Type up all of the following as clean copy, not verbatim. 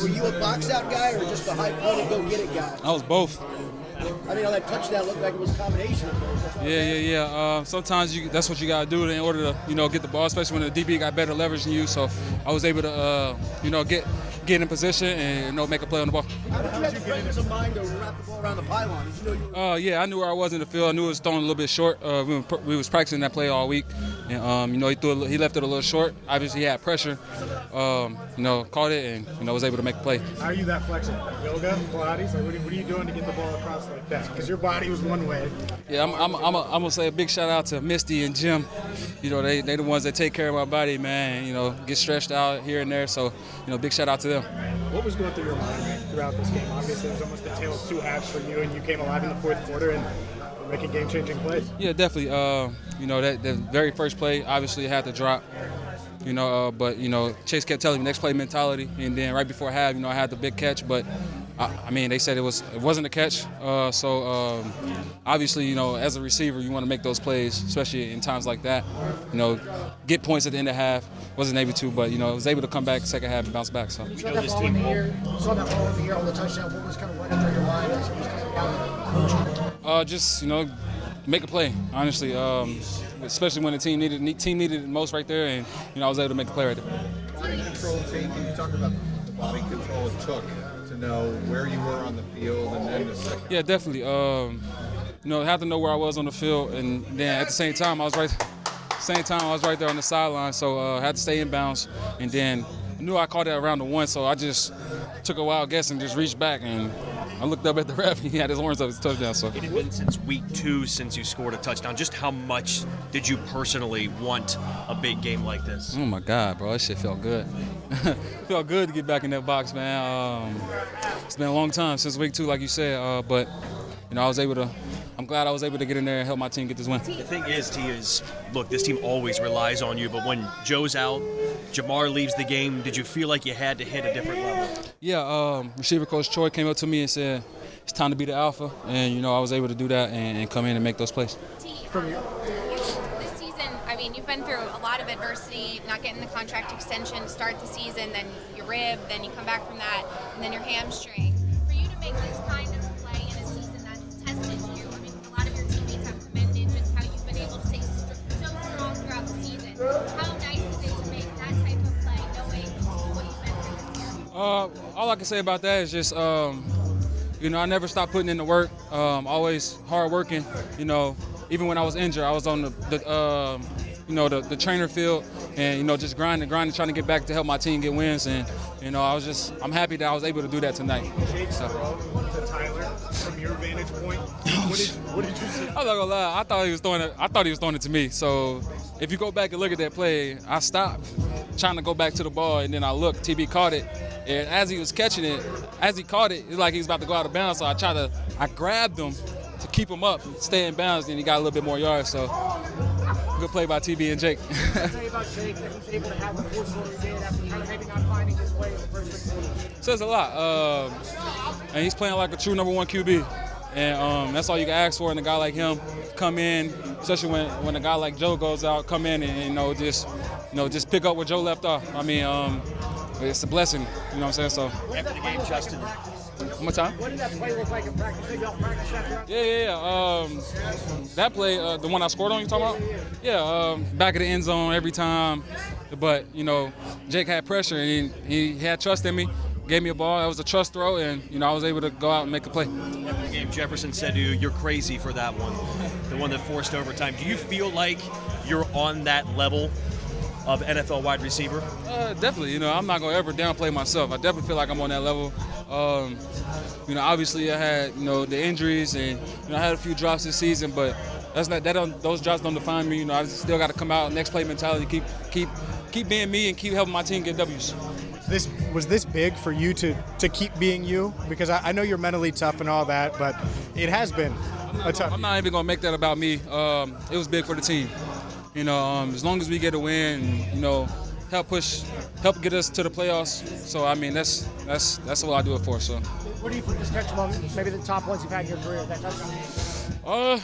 Were you a box out guy or just a high point go get it guy? I was both. I mean, on that touchdown looked like it was a combination of those. Yeah. Sometimes that's what you got to do in order to, get the ball, especially when the DB got better leverage than you. So I was able to, get in position and, make a play on the ball. How did you have the presence of mind to wrap the ball around the pylon? Did you know you were... I knew where I was in the field. I knew it was throwing a little bit short. We was practicing that play all week. And, he left it a little short. Obviously, he had pressure. Caught it and, was able to make a play. How are you that flexible? Yoga, Pilates? Like, what are you doing to get the ball across like that? Because your body was one way. Yeah, I'm gonna say a big shout out to Misty and Jim. They the ones that take care of my body, man. Get stretched out here and there. So, big shout out to them. What was going through your mind throughout this game? Obviously, it was almost the tale of two halves for you, and you came alive in the fourth quarter and were making game-changing plays. Yeah, definitely. That very first play, obviously, had the drop. But Chase kept telling me next play mentality, and then right before half, I had the big catch, but they said it wasn't a catch. Obviously, as a receiver, you want to make those plays, especially in times like that. Get points at the end of half. Wasn't able to, but was able to come back second half and bounce back. So. You saw that ball in the air. You saw that ball in the air on the touchdown. What was kind of running through your mind as he was coming down? Just make a play. Honestly, especially when the team needed it most right there, and I was able to make a play right there. Body control team. Can you talk about the body control it took to know where you were on the field and then the second? Yeah, definitely. Have to know where I was on the field, and then at the same time I was right there on the sideline, so I had to stay in bounds, and then I knew I caught it around the one, so I just took a wild guess and just reached back, and I looked up at the ref, and he had his horns up his touchdown. So it had been since week 2 since you scored a touchdown. Just how much did you personally want a big game like this? Oh my God, bro, that shit felt good. It felt good to get back in that box, man. It's been a long time since week 2, like you said, but I'm glad I was able to get in there and help my team get this win. The thing is, look, this team always relies on you, but when Joe's out, Jamar leaves the game, did you feel like you had to hit a different level? Yeah, receiver coach Troy came up to me and said, it's time to be the alpha, and, I was able to do that and come in and make those plays. This season, you've been through a lot of adversity, not getting the contract extension to start the season, then your rib, then you come back from that, and then your hamstring. For you to make this kind of play in a season that's tested you, a lot of your teammates have commended just how you've been able to stay so strong throughout the season. How nice is it to make that type of play, knowing what you've been through this year? All I can say about that is just, I never stopped putting in the work, always hard working. Even when I was injured, I was on the trainer field and, just grinding, trying to get back to help my team get wins. And, I'm happy that I was able to do that tonight. Jake's throw to Tyler, from your vantage point, what did you see? I'm not gonna lie, I thought he was throwing it to me. So if you go back and look at that play, I stopped trying to go back to the ball, and then I looked, TB caught it. And as he was catching it, as he caught it, it's like he was about to go out of bounds. So I grabbed him to keep him up, stay in bounds, and he got a little bit more yards. So good play by TB and Jake. Say about Jake that he's able to have the force that he did after kind of maybe not finding his way in the first 6 quarters. Says a lot. And he's playing like a true number 1 QB. And that's all you can ask for in a guy like him. Come in, especially when a guy like Joe goes out, come in and just pick up where Joe left off. It's a blessing, you know what I'm saying? So after the game, Justin. One more time. What did that play look like in practice? Did y'all practice that? Yeah. That play, the one I scored on, you talking about? Yeah, back of the end zone every time. But, Jake had pressure and he had trust in me. Gave me a ball. That was a trust throw, and I was able to go out and make a play. After the game, Jefferson said to you, "You're crazy for that one," the one that forced overtime. Do you feel like you're on that level of NFL wide receiver? Definitely. I'm not gonna ever downplay myself. I definitely feel like I'm on that level. Obviously I had the injuries, and I had a few drops this season, but those drops don't define me. I still got to come out, next play mentality, keep being me, and keep helping my team get W's. Was this big for you to keep being you? Because I know you're mentally tough and all that, but it has been a tough. I'm not even going to make that about me. It was big for the team. As long as we get a win, help get us to the playoffs. So that's what I do it for. So. What do you put this catch among maybe the top ones you've had in your career? That touchdown.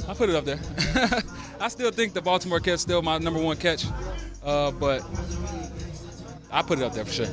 I put it up there. I still think the Baltimore catch is still my number 1 catch, but I put it up there for sure.